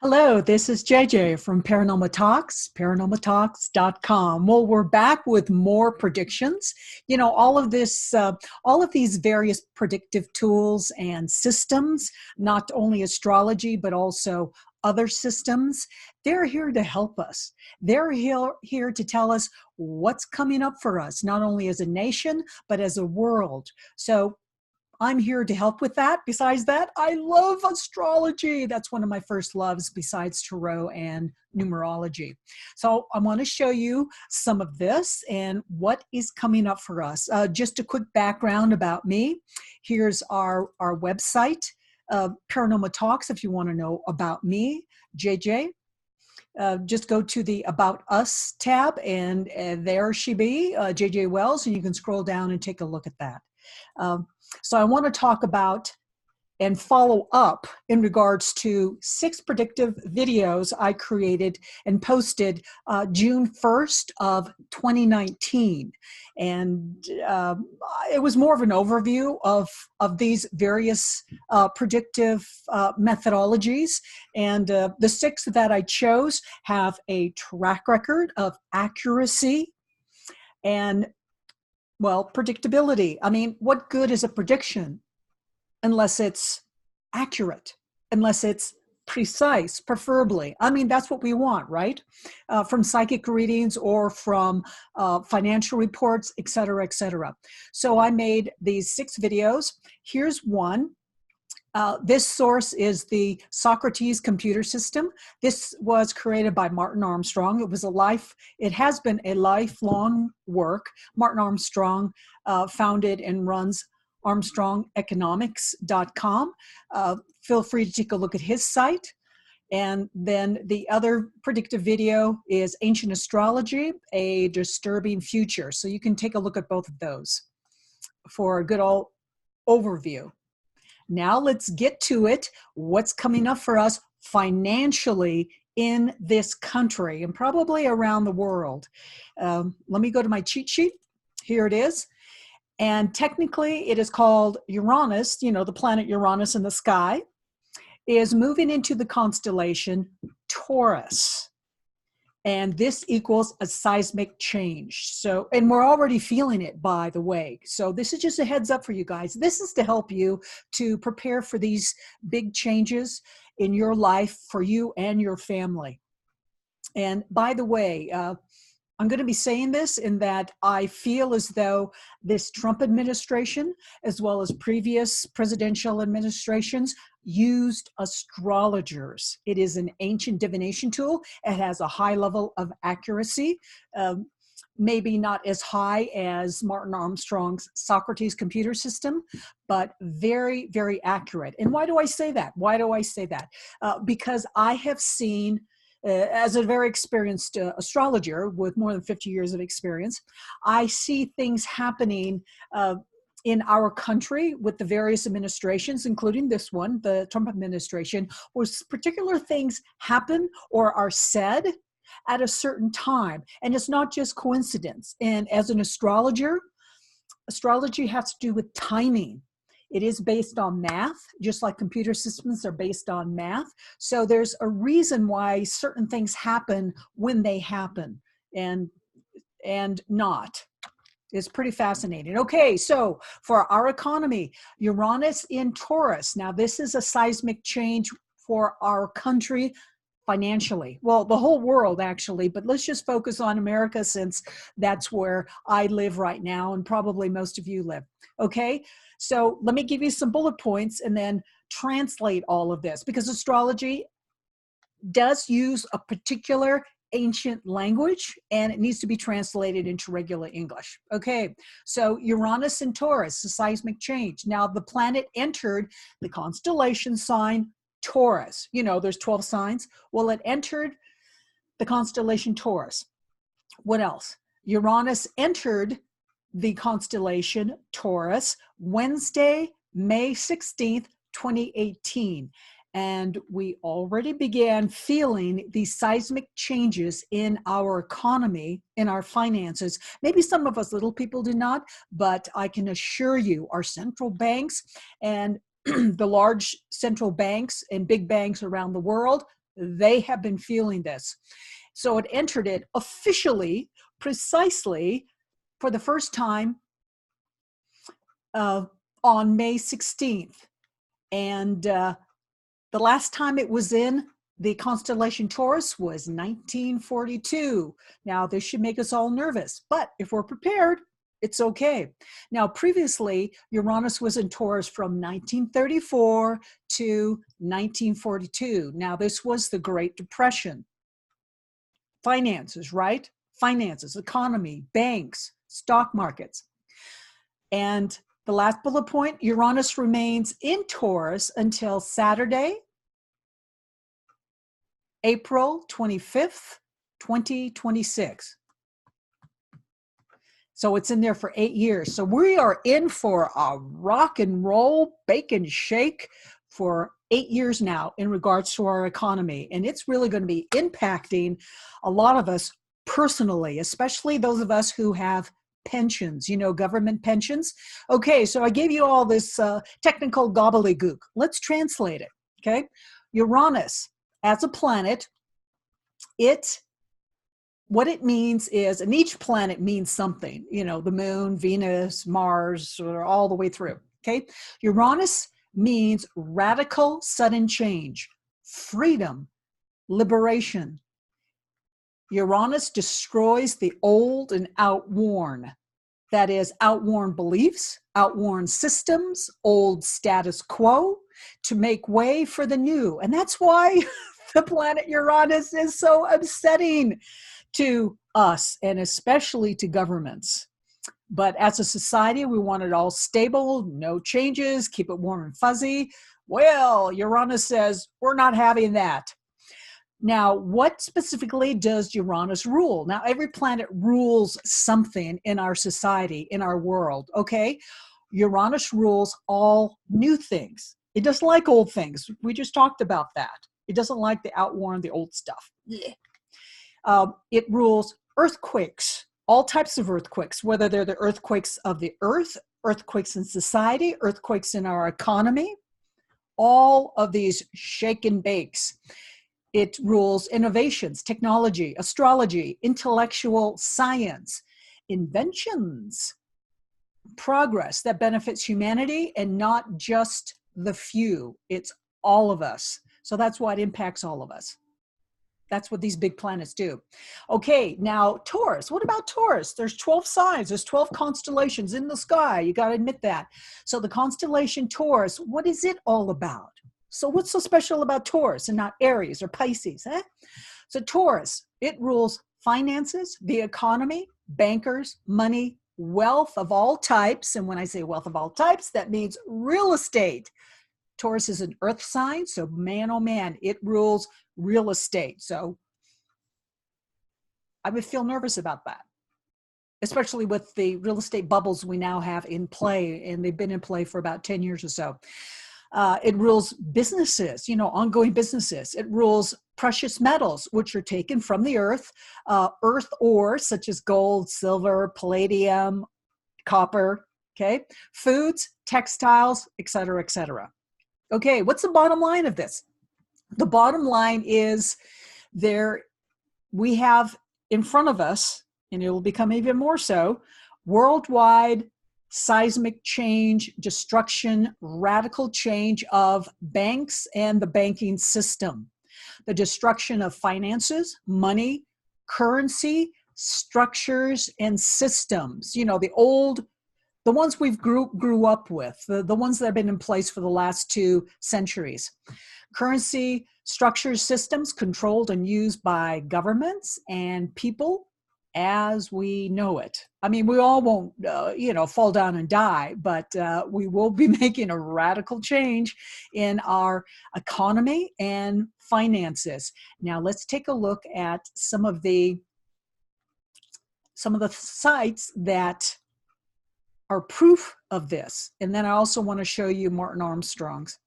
Hello, this is JJ from Paranormal Talks, paranormaltalks.com. Well, we're back with more predictions. All of these various predictive tools and systems, not only astrology, but also other systems, they're here to help us. They're here to tell us what's coming up for us, not only as a nation, but as a world. So I'm here to help with that. Besides that, I love astrology. That's one of my first loves besides tarot and numerology. So I want to show you some of this and what is coming up for us. Just a quick background about me. Here's our website, Paranormal Talks, if you want to know about me, JJ. Just go to the About Us tab, and there she be, JJ Wells, and you can scroll down and take a look at that. So I want to talk about and follow up in regards to 6 predictive videos I created and posted June 1st of 2019. And it was more of an overview of these various predictive methodologies. And the 6 that I chose have a track record of accuracy and, well, predictability. I mean, what good is a prediction unless it's accurate, unless it's precise, preferably? I mean, that's what we want, right? From psychic readings or from financial reports, et cetera, et cetera. So I made these 6 videos. Here's one. This source is the Socrates computer system. This was created by Martin Armstrong. It has been a lifelong work. Martin Armstrong founded and runs armstrongeconomics.com. Feel free to take a look at his site. And then the other predictive video is Ancient Astrology, A Disturbing Future. So you can take a look at both of those for a good old overview. Now let's get to it. What's coming up for us financially in this country and probably around the world? Let me go to my cheat sheet. Here it is. And technically it is called Uranus, the planet Uranus in the sky, is moving into the constellation Taurus. And this equals a seismic change. So, and we're already feeling it, by the way. So this is just a heads up for you guys. This is to help you to prepare for these big changes in your life for you and your family. And by the way, I'm going to be saying this in that I feel as though this Trump administration, as well as previous presidential administrations, used astrologers. It is an ancient divination tool. It has a high level of accuracy, maybe not as high as Martin Armstrong's Socrates computer system, but very, very accurate. And why do I say that? Because I have seen, as a very experienced astrologer with more than 50 years of experience, I see things happening in our country with the various administrations, including this one, the Trump administration, where particular things happen or are said at a certain time. And it's not just coincidence. And as an astrologer, astrology has to do with timing. It is based on math, just like computer systems are based on math. So there's a reason why certain things happen when they happen and not. It's pretty fascinating. Okay, so for our economy, Uranus in Taurus. Now, this is a seismic change for our country financially. Well, the whole world, actually, but let's just focus on America since that's where I live right now and probably most of you live. Okay, so let me give you some bullet points and then translate all of this, because astrology does use a particular ancient language and it needs to be translated into regular English. Okay, so Uranus in Taurus, a seismic change. Now the planet entered the constellation sign Taurus. There's 12 signs. Well, it entered the constellation Taurus. What else? Uranus entered the constellation Taurus Wednesday, May 16th, 2018. And we already began feeling these seismic changes in our economy, in our finances. Maybe some of us little people do not, but I can assure you our central banks and the large central banks and big banks around the world they have been feeling this. So it entered it officially, precisely for the first time on May 16th. And the last time it was in the constellation Taurus was 1942. Now, this should make us all nervous, but if we're prepared, it's okay. Now, previously, Uranus was in Taurus from 1934 to 1942. Now, this was the Great Depression. Finances, right? Finances, economy, banks, stock markets. And the last bullet point, Uranus remains in Taurus until Saturday, April 25th, 2026. So it's in there for 8 years. So we are in for a rock and roll, bake and shake for 8 years now in regards to our economy. And it's really going to be impacting a lot of us personally, especially those of us who have pensions, government pensions. Okay, so I gave you all this technical gobbledygook. Let's translate it, okay? Uranus, as a planet, what it means is, and each planet means something, the moon, Venus, Mars, or all the way through, okay? Uranus means radical, sudden change, freedom, liberation. Uranus destroys the old and outworn. That is, outworn beliefs, outworn systems, old status quo, to make way for the new. And that's why the planet Uranus is so upsetting to us, and especially to governments. But as a society, we want it all stable, no changes, keep it warm and fuzzy. Well, Uranus says, we're not having that. Now, what specifically does Uranus rule? Now, every planet rules something in our society, in our world, okay? Uranus rules all new things. It doesn't like old things. We just talked about that. It doesn't like the outworn, the old stuff. It rules earthquakes, all types of earthquakes, whether they're the earthquakes of the earth, earthquakes in society, earthquakes in our economy, all of these shake and bakes. It rules innovations, technology, astrology, intellectual science, inventions, progress that benefits humanity and not just the few. It's all of us. So that's why it impacts all of us. That's what these big planets do. Okay, now Taurus. What about Taurus? There's 12 signs. There's 12 constellations in the sky. You got to admit that. So the constellation Taurus, what is it all about? So what's so special about Taurus and not Aries or Pisces? So Taurus, it rules finances, the economy, bankers, money, wealth of all types. And when I say wealth of all types, that means real estate. Taurus is an earth sign, so man, oh man, it rules real estate. So I would feel nervous about that, especially with the real estate bubbles we now have in play, and they've been in play for about 10 years or so. It rules businesses, ongoing businesses. It rules precious metals, which are taken from the earth ores such as gold, silver, palladium, copper, okay? Foods, textiles, et cetera, et cetera. Okay, what's the bottom line of this? The bottom line is we have in front of us, and it will become even more so, worldwide seismic change, destruction, radical change of banks and the banking system. The destruction of finances, money, currency, structures, and systems. The ones we've grew up with, the ones that have been in place for the last 2 centuries. Currency, structures, systems controlled and used by governments and people as we know it. I mean, we all won't, fall down and die, but we will be making a radical change in our economy and finances. Now, let's take a look at some of the sites that are proof of this. And then I also want to show you Martin Armstrong's.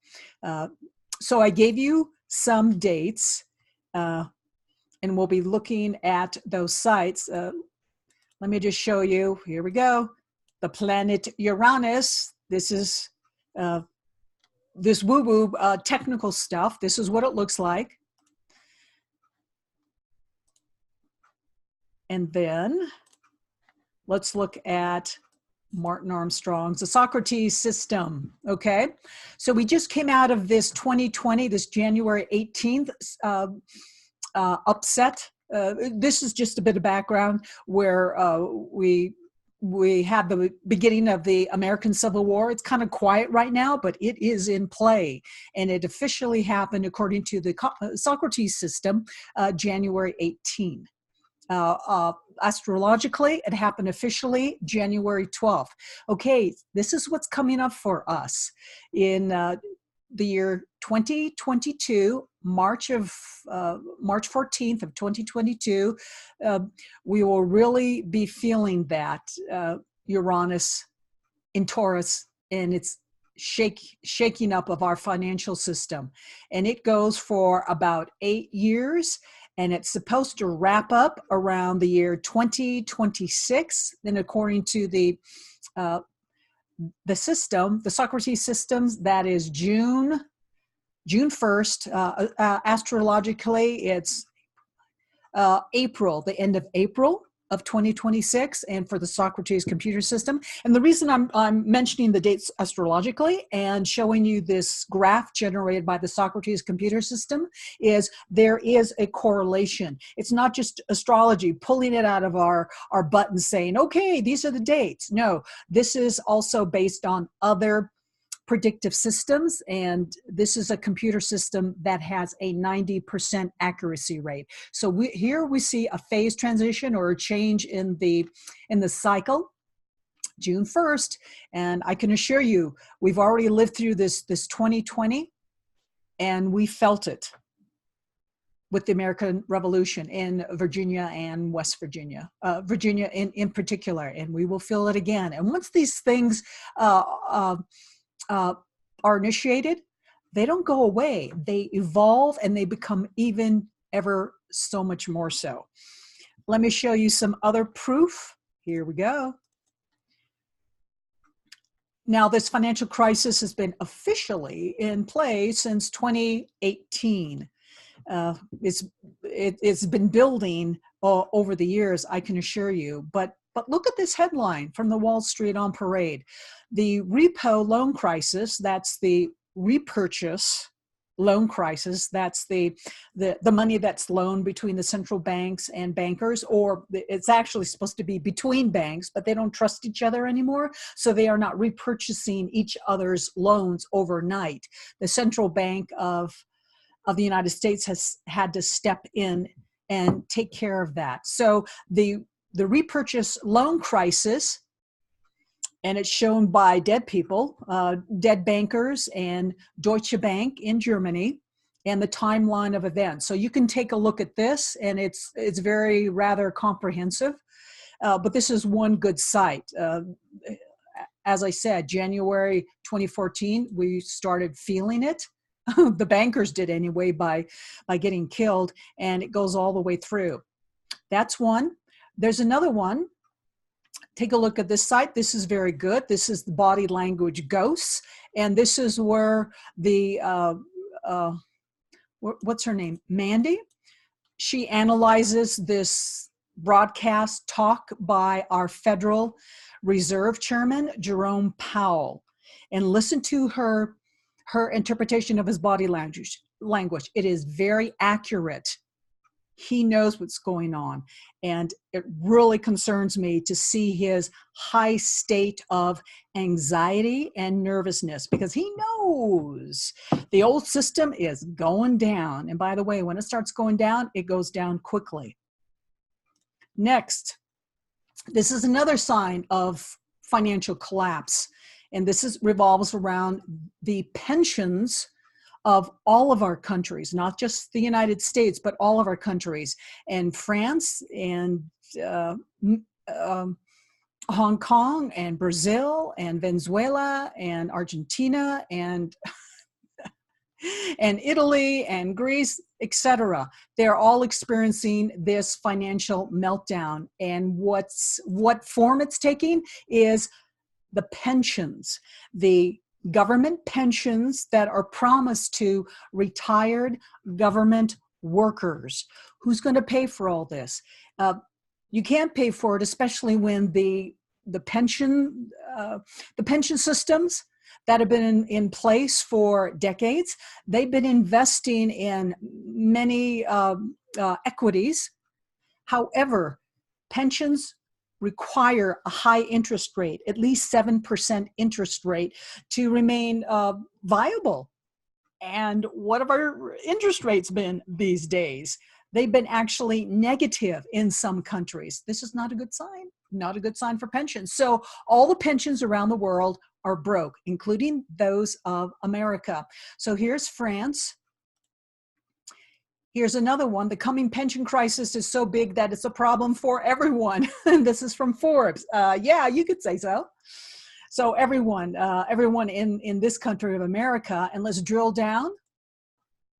So I gave you some dates, and we'll be looking at those sites. Let me just show you. Here we go. The planet Uranus. This is this woo-woo technical stuff. This is what it looks like. And then let's look at Martin Armstrong's The Socrates System. Okay. So we just came out of this 2020, this January 18th upset. This is just a bit of background where we had the beginning of the American Civil War. It's kind of quiet right now, but it is in play. And it officially happened, according to the Socrates System, January 18. Astrologically, it happened officially January 12th. Okay, this is what's coming up for us in the year 2022, March 14th of 2022. We will really be feeling that Uranus in Taurus, and it's shaking up of our financial system. And it goes for about 8 years. And it's supposed to wrap up around the year 2026. And according to the system, the Socrates systems, that is June 1st. Astrologically, it's April, the end of April of 2026, and for the Socrates computer system. And the reason I'm mentioning the dates astrologically and showing you this graph generated by the Socrates computer system is there is a correlation. It's not just astrology pulling it out of our butt and saying, okay, these are the dates. No, this is also based on other predictive systems, and this is a computer system that has a 90% accuracy rate. So here we see a phase transition or a change in the cycle, June 1st, and I can assure you we've already lived through this 2020, and we felt it with the American Revolution in Virginia and West Virginia, Virginia in particular, and we will feel it again. And once these things are initiated, they don't go away. They evolve and they become even ever so much more so. Let me show you some other proof. Here we go. Now, this financial crisis has been officially in play since 2018. It's been building over the years, I can assure you. But look at this headline from the Wall Street on Parade. The repo loan crisis, that's the repurchase loan crisis, that's the money that's loaned between the central banks and bankers, or it's actually supposed to be between banks, but they don't trust each other anymore, so they are not repurchasing each other's loans overnight. The central bank of the United States has had to step in and take care of that. So the repurchase loan crisis, and it's shown by dead people, dead bankers and Deutsche Bank in Germany, and the timeline of events. So you can take a look at this, and it's very rather comprehensive. But this is one good site. As I said, January 2014, we started feeling it. The bankers did anyway by getting killed, and it goes all the way through. That's one. There's another one. Take a look at this site. This is very good. This is the body language ghosts, and this is where the what's her name, Mandy? She analyzes this broadcast talk by our Federal Reserve Chairman Jerome Powell, and listen to her interpretation of his body language. It is very accurate. He knows what's going on. And it really concerns me to see his high state of anxiety and nervousness, because he knows the old system is going down. And by the way, when it starts going down, it goes down quickly. Next, this is another sign of financial collapse. And this revolves around the pensions of all of our countries, not just the United States, but all of our countries, and France and Hong Kong and Brazil and Venezuela and Argentina and Italy and Greece, etc. They're all experiencing this financial meltdown. And what form it's taking is the pensions, the government pensions that are promised to retired government workers. Who's going to pay for all this? You can't pay for it, especially when the pension the pension systems that have been in place for decades. They've been investing in many equities. However, pensions require a high interest rate, at least 7% interest rate, to remain viable. And what have our interest rates been these days? They've been actually negative in some countries. This is not a good sign, not a good sign for pensions. So all the pensions around the world are broke, including those of America. So here's France. Here's another one. The coming pension crisis is so big that it's a problem for everyone. This is from Forbes. Yeah, you could say so. So everyone in this country of America, and let's drill down.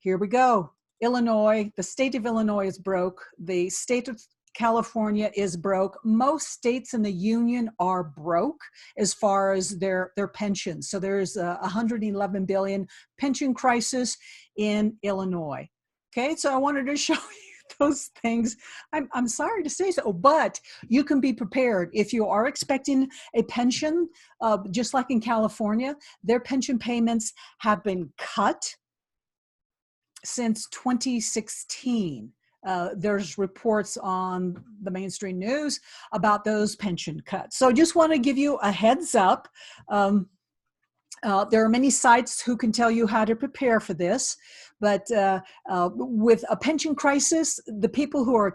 Here we go. Illinois, the state of Illinois is broke. The state of California is broke. Most states in the union are broke as far as their pensions. So there's a 111 billion pension crisis in Illinois. Okay, so I wanted to show you those things. I'm sorry to say so, but you can be prepared. If you are expecting a pension, just like in California, their pension payments have been cut since 2016. There's reports on the mainstream news about those pension cuts. So I just want to give you a heads up. There are many sites who can tell you how to prepare for this, but with a pension crisis, the people who are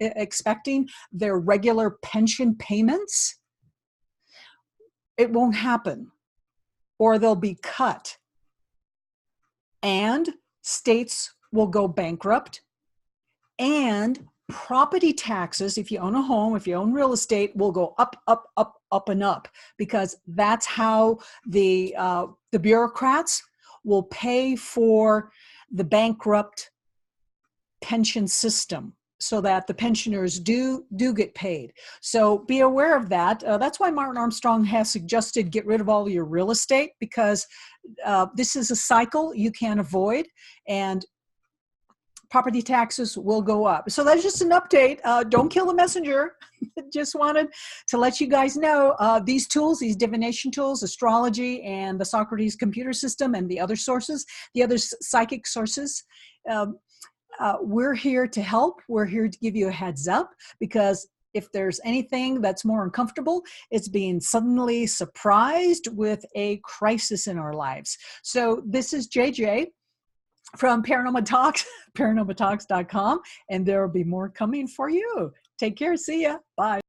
expecting their regular pension payments, it won't happen, or they'll be cut. And states will go bankrupt, and property taxes, if you own a home, if you own real estate, will go up, up, up, up, and up, because that's how the bureaucrats will pay for the bankrupt pension system, so that the pensioners do get paid. So be aware of that. That's why Martin Armstrong has suggested get rid of all your real estate, because this is a cycle you can't avoid, and property taxes will go up. So that's just an update. Don't kill the messenger. Just wanted to let you guys know these tools, these divination tools, astrology and the Socrates computer system and the other sources, the other psychic sources. We're here to help. We're here to give you a heads up, because if there's anything that's more uncomfortable, it's being suddenly surprised with a crisis in our lives. So this is JJ from Paranormal Talks, paranormaltalks.com, and there will be more coming for you. Take care. See ya. Bye.